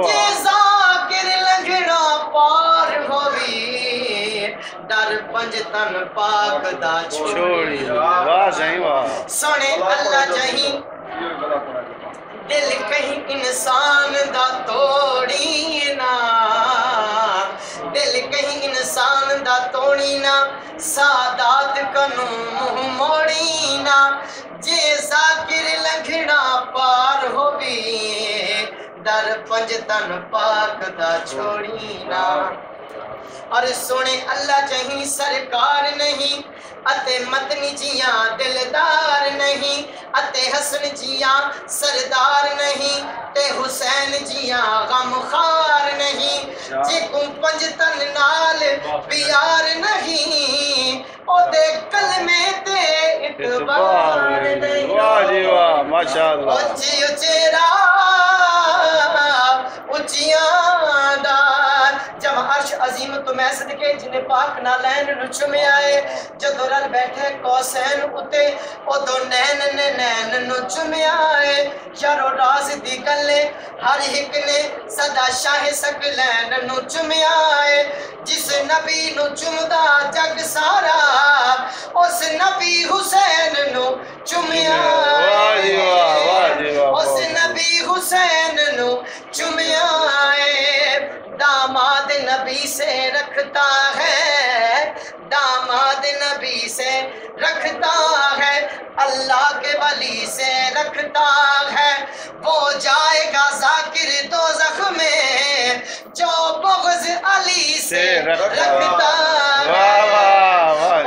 [SPEAKER 4] جے ذاکر لنگھنا پار ہوئی، در پنج تن پاک دا چھوڑی،
[SPEAKER 3] واہ جائیں واہ
[SPEAKER 4] سونے اللہ جہیں دل کہیں انسان دا توڑی نہ، دل کہیں انسان دا توڑی نہ، سادات کنو منہ موڑی نہ، جے ذاکر لنگھنا پار ہوئی، در پنج تن پاک دا چھوڑی نہ، اور سونے اللہ جہیں سرکار نہیں، اتے مدنی جیاں دلدار نہیں، اتے حسن جیاں سردار نہیں، تے حسین جیاں غمخار نہیں، جے کوں پنج تن نال پیار نہیں، او دے کلمے تے اعتبار نہیں،
[SPEAKER 3] واہ جی واہ ماشاءاللہ،
[SPEAKER 4] اچھی اچیرا اچیاں دا، جب عرش عظیم تو میں صدقے جن پاک نالین نو چومے آئے، جدو رل بیٹھے قوسین اتے ادو نین نے نین نو چومے آئے، یارو راز دی گلے ہر ایک نے صدا شاہ سکلین نو چومے آئے، جس نبی نو چومدا جگ سارا، اس نبی حسین نو چومے آئے، اس نبی حسین نو چومے رکھتا ہے، داماد نبی سے رکھتا ہے، اللہ کے ولی سے رکھتا ہے، وہ جائے گا ذاکر دوزخ میں جو بغض علی سے رکھتا ہے۔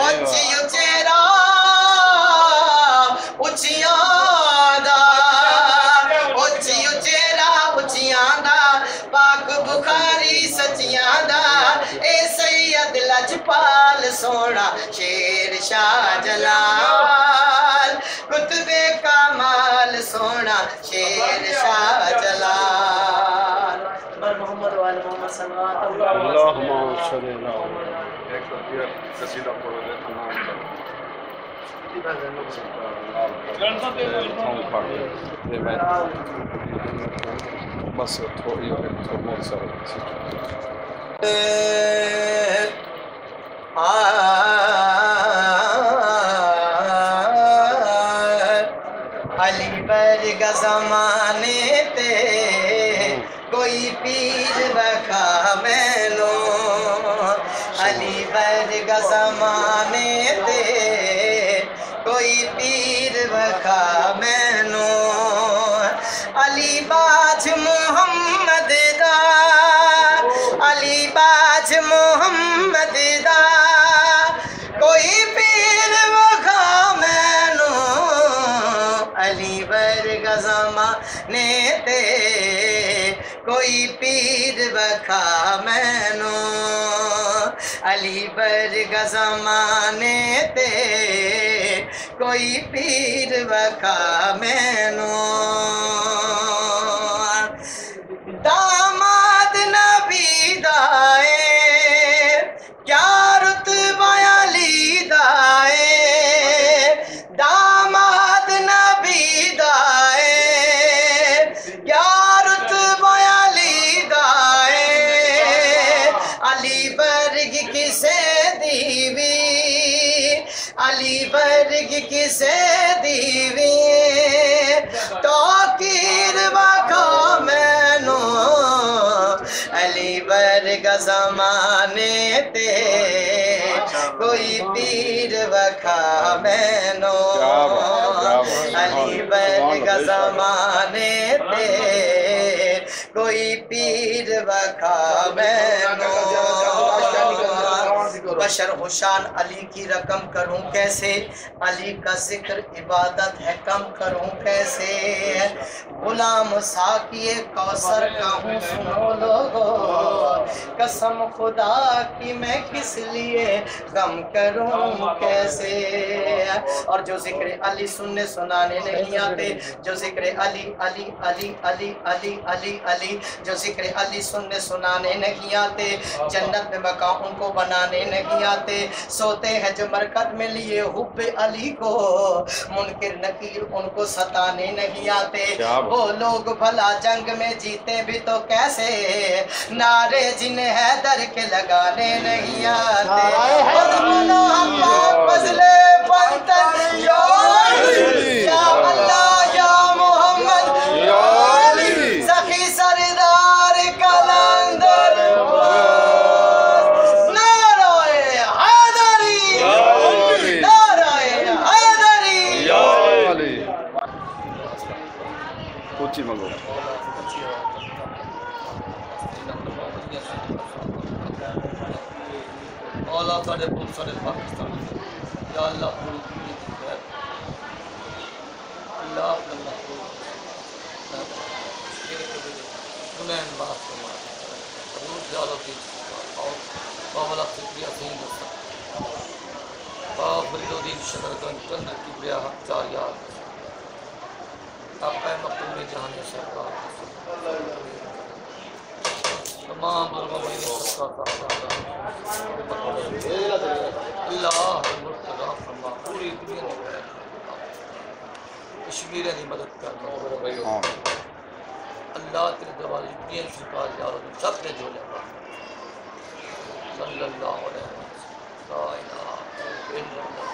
[SPEAKER 4] اچھیو چہرہ اچھیاں دا، اچھیو چہرہ اچھیاں دا، پاک بخاری سچیاں دا، اے سید لجپال سونا شیر شاہ جلال، قطب کمال سونا شیر شاہ جلال۔ محمد وآل محمد صلی اللہ علیہ وسلم۔
[SPEAKER 3] اللہم صلی اللہ علیہ وسلم۔ ایک دیر قصیدہ پڑھو دے تمام بس تھوڑی بہت سارے
[SPEAKER 4] علی برگ زمانے تے کوئی پیر بکھا مینو، علی برگ زمانے تے کوئی پیر بکھا مینو، علی باج محمد دا، علی باج محمد دا کوئی پیر بکھا مینو، علی برگ زمانے تے کوئی پیر بکھا مینو، علی برگ زمانے تے کوئی پیر بکھا مینو، داماد نبی دائے کیا رتبہ علی دائے، داماد نبی دائے کیا رتبہ علی دائے، علی برگ کسے دیوی، علی برگ کسے دیوی توقیر بکھا مینو، علی برگ زمانے تے کوئی پیر بکھا مینو، علی برگ زمانے تے کوئی پیر بکھا مینو، بشر ہوشان علی کی رقم کروں کیسے، علی کا ذکر عبادت ہے کم کروں کیسے، غلام ساقی کوثر کا ہوں سنو لوگو، قسم خدا کی میں کس لیے غم کروں کیسے، اور جو ذکر علی سننے سنانے نہیں آتے، جو ذکر علی علی علی علی علی علی علی، جو ذکر علی سننے سنانے نہیں آتے، جنت میں مقام ان کو بنانے نہیں آتے، سوتے ہیں جو مرکز میں لیے حب علی کو، منکر نکیر ان کو ستانے نہیں آتے، وہ لوگ بھلا جنگ میں جیتے بھی تو کیسے، نعرے جنہیں حیدر کے لگانے نہیں آتے، اور بولو اللہ فضل فنتن یا اللہ یا محمد یا علی، سخی سردار کلندر
[SPEAKER 3] اونچی منگو۔
[SPEAKER 5] اللہ ساڑھے پور ساڑھے پاکستان، یا اللہ پوری دنیا کی خیر، اللہ اپنے محبوب گنین باس فرما حضور جالو کی اور بابلا فکریہ سین دستا باب بریدودین شدر گنج چندر کی بریا حق چار یاد آپ مقتوم جہانی سرکار تمام بزرگوں میں صدقہ اللہ مرتضی فرما پوری دنیا میں کشمیر کی مدد کرنا، اللہ تیرے دوالے دین سرکار یارو سب نے جو لے صلی اللہ علیہ وسلم، لا الہ الا اللہ۔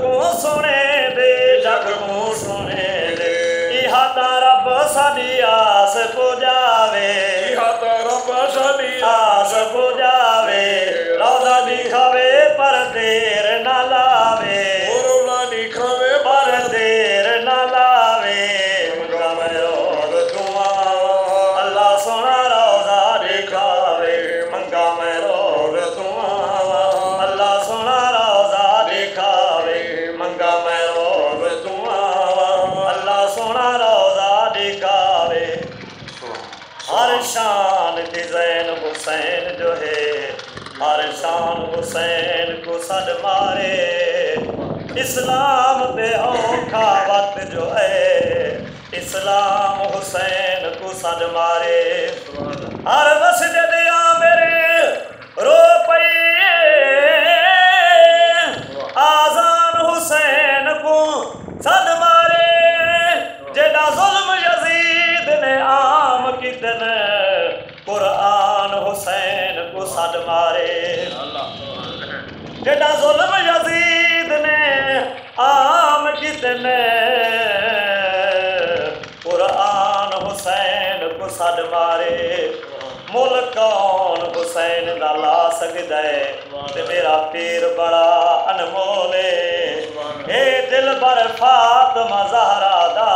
[SPEAKER 6] کو سنے دے جگ کو سنے دے یہاں تا رب ساڈی آس پجاوے یہاں تا رب ساڈی آس پجاوے روضہ دکھاوے پر دیر نہ لاوے روضہ دکھاوے پر دیر نہ لاوے منگا میں روز دعا اللہ سونا روضہ دکھاوے منگا میں روز دعا اللہ سونا روضہ دکھاوے منگا میں روز دعا اللہ سونا روضہ دکھاوے ہر شان کی زین حسین جو ہے ہر شان حسین کو صد مارے اسلام پہ اوکھا وقت جو ہے اسلام حسین کو صد مارے ہر مسجد میرے رو پئی آزان حسین کو صد مارے جیڑا ظلم یزید نے عام کتنے قرآن حسین کو صد مارے جیڑا ظلم یزید نے عام کتنے قرآن حسین کو صد مارے ملک کون حسین دا لا سکدا ہے تے میرا پیر بڑا انمول اے دل بر فاطمہ زہرا دا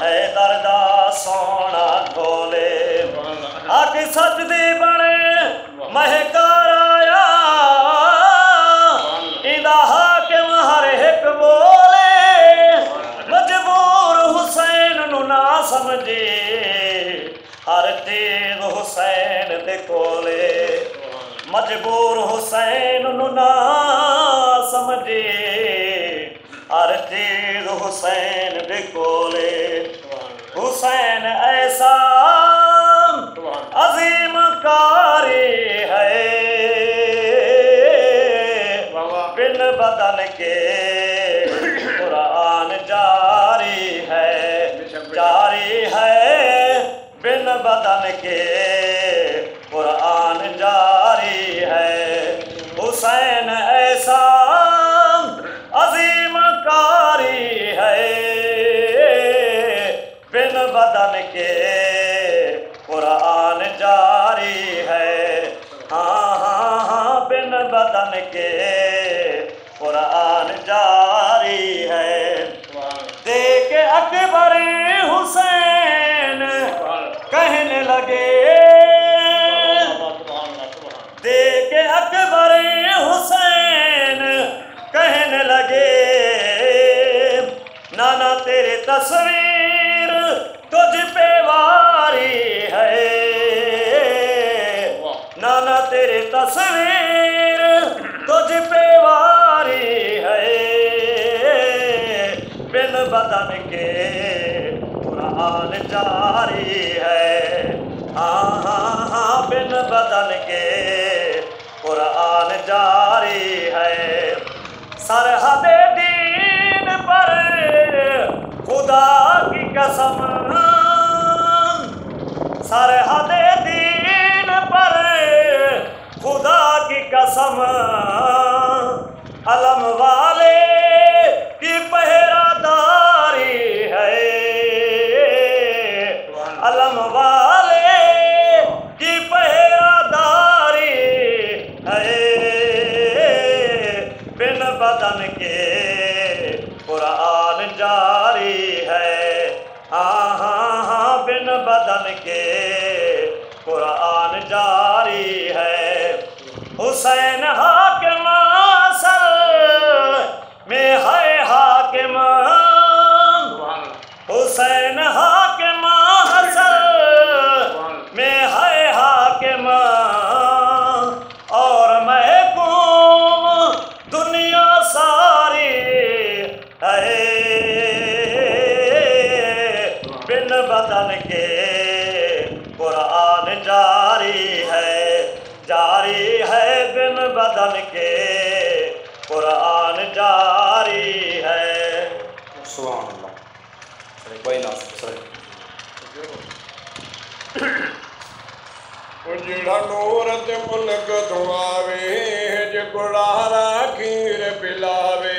[SPEAKER 6] اے دردا سونا ڈھولے آکھ سجدے بنے مہکار آیا ایندا حاکم ہر ایک بولے مجبور حسین نو نہ سمجھے ہر تیز حسین دے کولے مجبور حسین نو نہ سمجھے ہر تیز حسین دے کولے حسین ایسا عظیم کاری ہے بن بدن کے قرآن جاری ہے بن بدن کے قرآن جاری ہے حسین ایسا عظیم کاری ہے بن بدن کے قرآن جاری ہے ہاں ہاں ہاں بن بدن کے قرآن جاری ہے دیکھ اکبر حسین کہنے لگے دیکھ اکبر حسین کہنے لگے نانا تیرے تصویر تجھ پہ واری ہے نانا تیرے تصویر تجھ پہ واری ہے بن بدن کے قرآن جاری ہے ہاں ہاں ہاں بن بدن کے قرآن جاری ہے سرحد دین پر خدا کی قسم سرحد دین پر خدا کی قسم علم والے کی پہرا داری ہے علم والے کی پہرا داری ہے بن بدن کے قرآن جاری ہے ہاں ہاں ہاں بن بدن کے قرآن جاری ہے حسین حاکم اصل میں ہے حاکم حسین حاکم اصل میں ہے حاکم اور محکوم دنیا ساری ہے بن بدن کے قرآن جاری ہے بن بدن کے قرآن جاری ہے
[SPEAKER 1] سبحان اللہ کوئی نہ
[SPEAKER 7] جڑا نور تے ملک دعاوے جے گڑارا کھیر پلاوے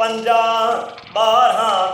[SPEAKER 6] 50-12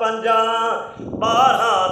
[SPEAKER 6] 5-12